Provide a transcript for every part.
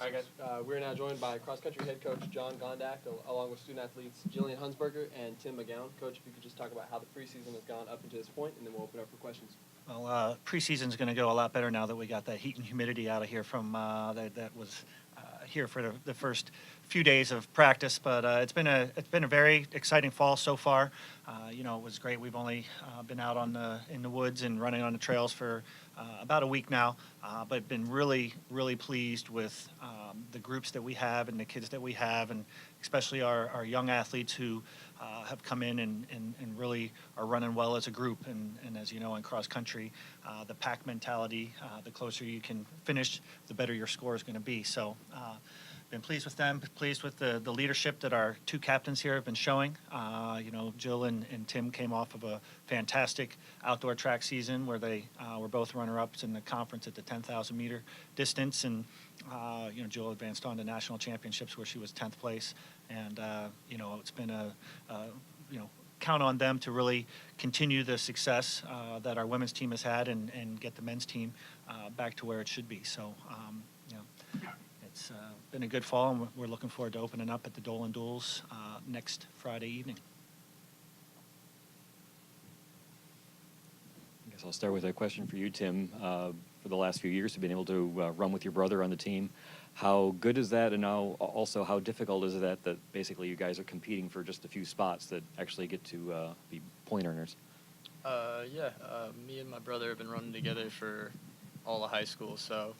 All right, guys. We're now joined by cross-country head coach John Gondak, along with student athletes Jillian Hunsberger and Tim McGowan. Coach, if you could just talk about how the preseason has gone up until this point, and then we'll open up for questions. Well, preseason's going to go a lot better now that we got that heat and humidity out of here from that was here for the first few days of practice. But it's been a very exciting fall so far. It was great. We've only been out in the woods and running on the trails for about a week now, but been really pleased with the groups that we have and the kids that we have, and especially our young athletes who have come in and really are running well as a group. And as you know, in cross country, the pack mentality, the closer you can finish, the better your score is going to be. So been pleased with them, pleased with the leadership that our two captains here have been showing. Jill and Tim came off of a fantastic outdoor track season where they were both runner-ups in the conference at the 10,000 meter distance. And, Jill advanced on to national championships where she was 10th place. And, it's been count on them to really continue the success that our women's team has had and get the men's team back to where it should be. So, it's been a good fall, and we're looking forward to opening up at the Dolan Duels next Friday evening. I guess I'll start with a question for you, Tim. For the last few years, you've been able to run with your brother on the team. How good is that, and also how difficult is that basically you guys are competing for just a few spots that actually get to be point earners? Me and my brother have been running together for all of high school, so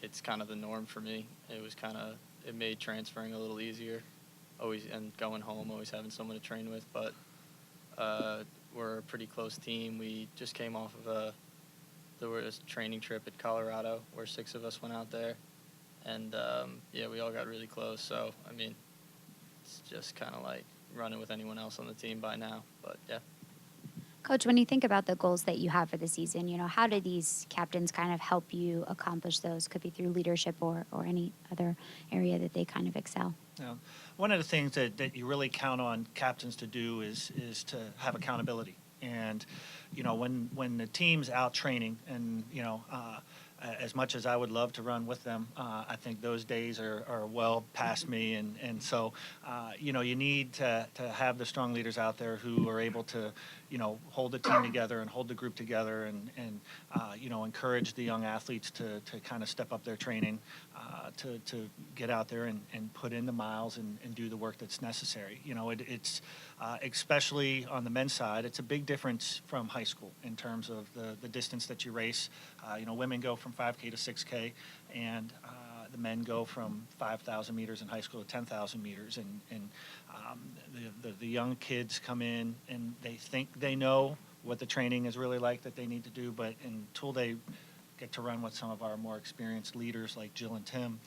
it's kind of the norm for me. It made transferring a little easier, and going home, always having someone to train with. But we're a pretty close team. We just came off of there was a training trip at Colorado where 6 of us went out there, and we all got really close. So it's just kind of like running with anyone else on the team by now. But yeah. Coach, when you think about the goals that you have for the season, how do these captains kind of help you accomplish those? Could be through leadership or any other area that they kind of excel. Yeah. One of the things that you really count on captains to do is to have accountability. And, when the team's out training and, as much as I would love to run with them, I think those days are well past me. And so, you need to have the strong leaders out there who are able to, hold the team together and hold the group together and encourage the young athletes to kind of step up their training, to get out there and put in the miles and do the work that's necessary. It's especially on the men's side, it's a big difference from high school in terms of the distance that you race. Women go from 5K to 6K, and the men go from 5,000 meters in high school to 10,000 meters. And the young kids come in and they think they know what the training is really like that they need to do, but until they get to run with some of our more experienced leaders like Jill and Tim,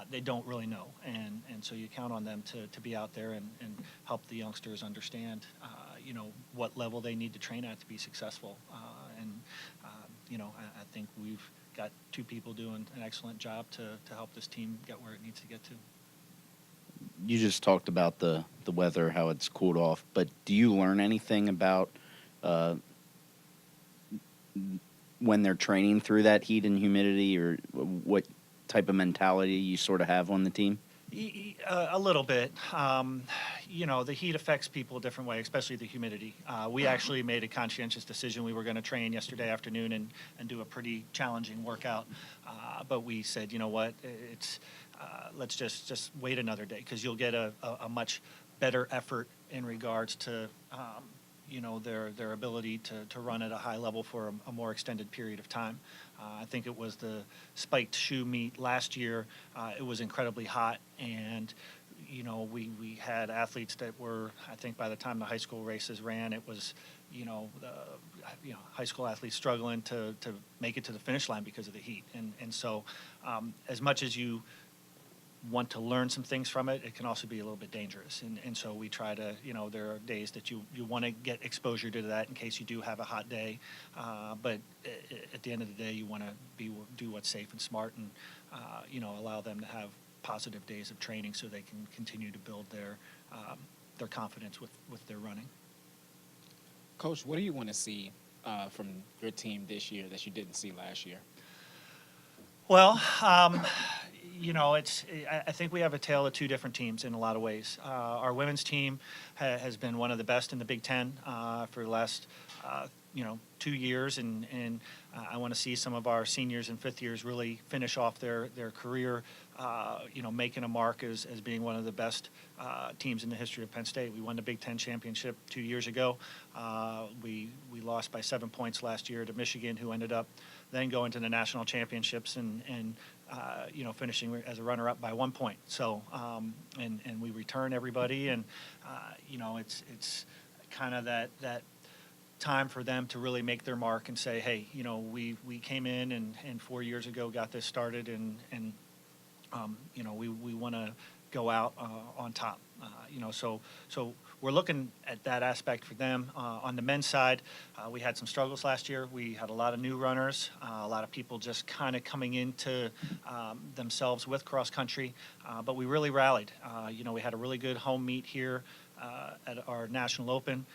they don't really know. And so you count on them to be out there and help the youngsters understand, what level they need to train at to be successful. I think we've got 2 people doing an excellent job to help this team get where it needs to get to. You just talked about the weather, how it's cooled off, but do you learn anything about when they're training through that heat and humidity, or what type of mentality you sort of have on the team? A little bit. The heat affects people a different way, especially the humidity. We actually made a conscientious decision. We were going to train yesterday afternoon and do a pretty challenging workout, but we said, you know what, let's just wait another day, because you'll get a much better effort in regards to their ability to run at a high level for a more extended period of time. I think it was the spiked shoe meet last year. It was incredibly hot, and we had athletes that were, I think by the time the high school races ran, it was high school athletes struggling to make it to the finish line because of the heat. And so as much as you want to learn some things from it, it can also be a little bit dangerous. And so we try to, there are days that you want to get exposure to that in case you do have a hot day. But at the end of the day, you want to do what's safe and smart and, allow them to have positive days of training so they can continue to build their confidence with their running. Coach, what do you want to see from your team this year that you didn't see last year? Well, I think we have a tale of two different teams in a lot of ways. Our women's team has been one of the best in the Big Ten for the last, 2 years, and I want to see some of our seniors and fifth years really finish off their career, making a mark as being one of the best teams in the history of Penn State. We won the Big Ten championship 2 years ago. We lost by 7 points last year to Michigan, who ended up then going to the national championships and finishing as a runner-up by 1 point. So, and we return everybody, and it's kind of that time for them to really make their mark and say, hey, we came in and 4 years ago got this started, and we want to go out on top. So we're looking at that aspect for them. On the men's side, we had some struggles last year. We had a lot of new runners, a lot of people just kind of coming into themselves with cross country, but we really rallied. We had a really good home meet here at our National Open,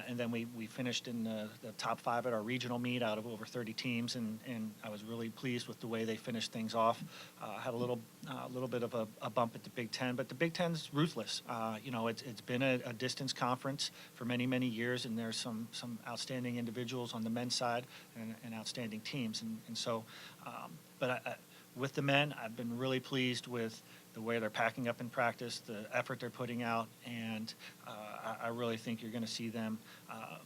and then we finished in the top 5 at our regional meet out of over 30 teams, and I was really pleased with the way they finished things off. Had a little bit of a bump at the Big Ten, but the Big Ten's ruthless. It's been a distance conference for many, many years, and there's some outstanding individuals on the men's side and outstanding teams, and so, but with the men, I've been really pleased with the way they're packing up in practice, the effort they're putting out, and I really think you're going to see them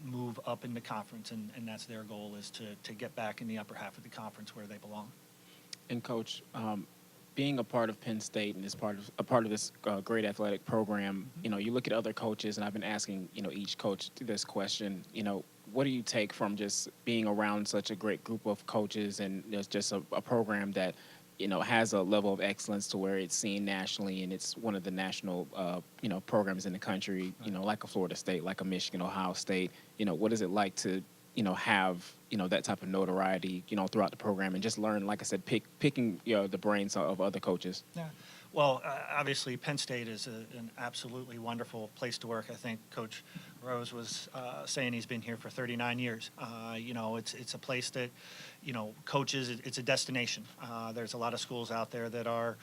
move up in the conference, and that's their goal, is to get back in the upper half of the conference where they belong. And Coach, being a part of Penn State and a part of this great athletic program, you look at other coaches, and I've been asking each coach this question. What do you take from just being around such a great group of coaches, and there's just a program that has a level of excellence to where it's seen nationally, and it's one of the national, programs in the country, like a Florida State, like a Michigan, Ohio State. What is it like to, have, that type of notoriety, throughout the program, and just learn, like I said, picking, the brains of other coaches? Yeah. Well, obviously, Penn State is an absolutely wonderful place to work. I think Coach Rose was saying he's been here for 39 years. It's a place that, coaches, it's a destination. There's a lot of schools out there that are,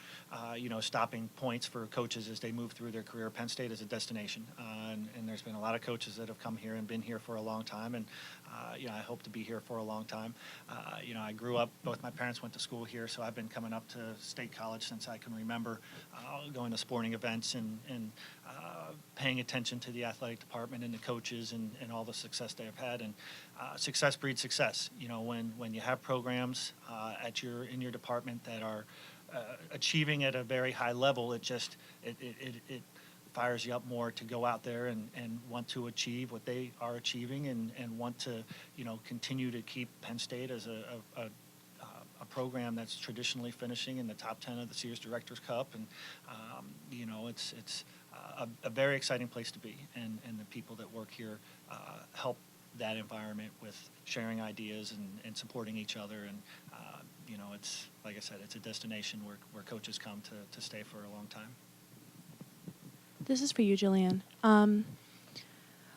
stopping points for coaches as they move through their career. Penn State is a destination, and there's been a lot of coaches that have come here and been here for a long time, and I hope to be here for a long time. I grew up, both my parents went to school here, so I've been coming up to State College since I can remember, going to sporting events and paying attention to the athletic department and the coaches and all the success they have had. And success breeds success. When you have programs in your department that are achieving at a very high level, it fires you up more to go out there and want to achieve what they are achieving, and want to continue to keep Penn State as a program that's traditionally finishing in the top 10 of the Sears Directors Cup, and it's a very exciting place to be, and the people that work here help that environment with sharing ideas and supporting each other, and it's, like I said, it's a destination where coaches come to stay for a long time. This is for you, Jillian.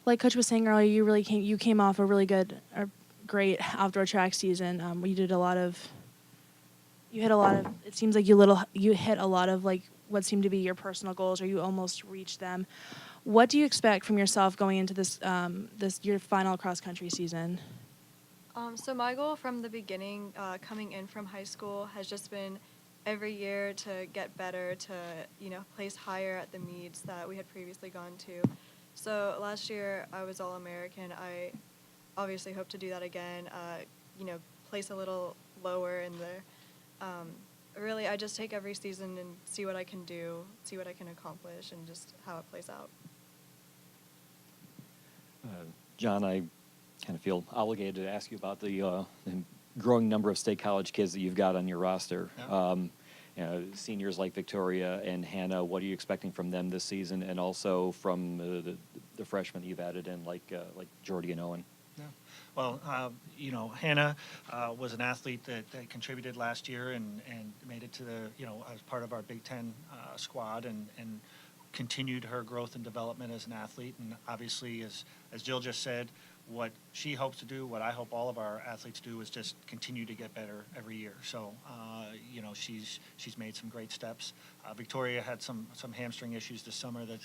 Like Coach was saying earlier, you came off a really good, or great outdoor track season. You hit a lot of. It seems like you hit a lot of like what seemed to be your personal goals, or you almost reached them. What do you expect from yourself going into this your final cross country season? So my goal from the beginning, coming in from high school, has just been every year to get better, to place higher at the meets that we had previously gone to. So last year I was All-American. I obviously hope to do that again. Place a little lower in there. Really, I just take every season and see what I can do, see what I can accomplish, and just how it plays out. John, I kind of feel obligated to ask you about the growing number of State College kids that you've got on your roster. Yeah. Seniors like Victoria and Hannah, what are you expecting from them this season, and also from the freshmen that you've added in, like Jordy and Owen? Yeah. Well, Hannah was an athlete that contributed last year and made it to as part of our Big Ten squad, and continued her growth and development as an athlete. And obviously, as Jill just said, what she hopes to do, what I hope all of our athletes do, is just continue to get better every year. So, you know, she's made some great steps. Victoria had some hamstring issues this summer that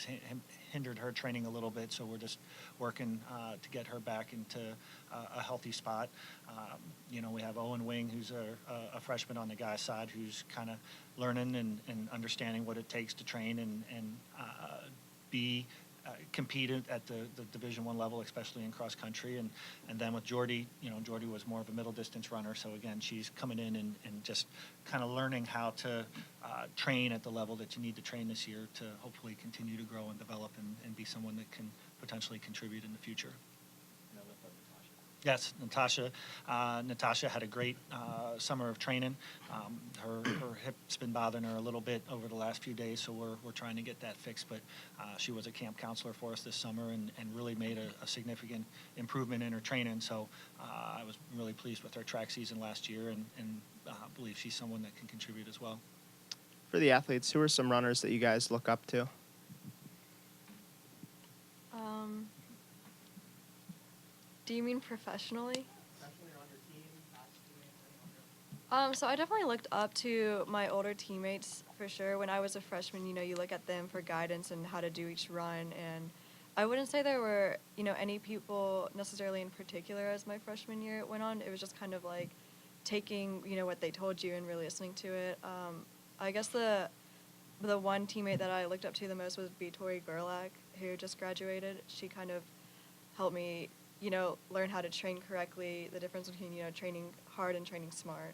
hindered her training a little bit, so we're just working to get her back into a healthy spot. You know, we have Owen Wing, who's a freshman on the guy's side, who's kind of learning and understanding what it takes to train and be competed at the Division I level, especially in cross country. And then with Jordy, you know, Jordy was more of a middle distance runner. So again, she's coming in and just kind of learning how to train at the level that you need to train this year to hopefully continue to grow and develop and be someone that can potentially contribute in the future. Yes, Natasha. Natasha had a great summer of training. Her hip's been bothering her a little bit over the last few days, so we're trying to get that fixed. But she was a camp counselor for us this summer and really made a significant improvement in her training. So I was really pleased with her track season last year and believe she's someone that can contribute as well. For the athletes, who are some runners that you guys look up to? Do you mean professionally? So I definitely looked up to my older teammates for sure. When I was a freshman, you know, you look at them for guidance and how to do each run. And I wouldn't say there were, you know, any people necessarily in particular as my freshman year went on. It was just kind of like taking, you know, what they told you and really listening to it. I guess the one teammate that I looked up to the most was Tori Gerlach, who just graduated. She kind of helped me, you know, learn how to train correctly, the difference between, you know, training hard and training smart.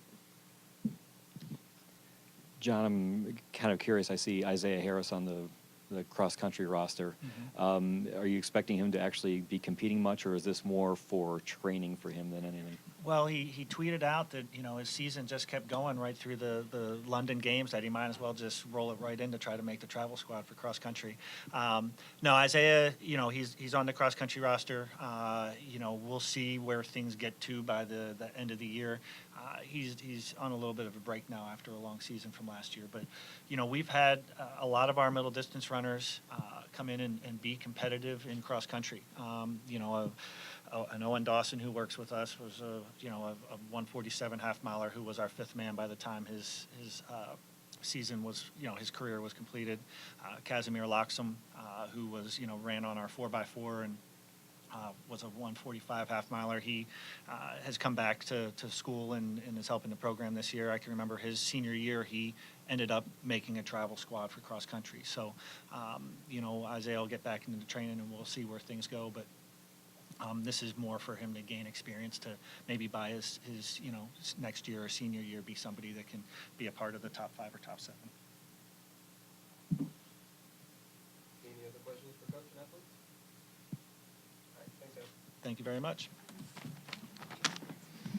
John, I'm kind of curious. I see Isaiah Harris on the cross-country roster. Mm-hmm. Are you expecting him to actually be competing much, or is this more for training for him than anything? Well, he tweeted out that, you know, his season just kept going right through the London games, that he might as well just roll it right in to try to make the travel squad for cross country. No, Isaiah, you know, he's on the cross country roster. You know, we'll see where things get to by the end of the year. He's on a little bit of a break now after a long season from last year. But, you know, we've had a lot of our middle distance runners come in and be competitive in cross country. You know, an Owen Dawson, who works with us, was a 147 half miler who was our fifth man by the time his season was, you know, his career was completed. Casimir Loxam, who was, you know, ran on our 4x4 and was a 145 half miler. He has come back to school and is helping the program this year. I can remember his senior year, he ended up making a travel squad for cross country. So, you know, Isaiah will get back into the training and we'll see where things go. But this is more for him to gain experience to maybe by his you know, next year or senior year be somebody that can be a part of the top 5 or top 7. Any other questions for Coach and athletes? All right, thanks, Ed. Thank you very much.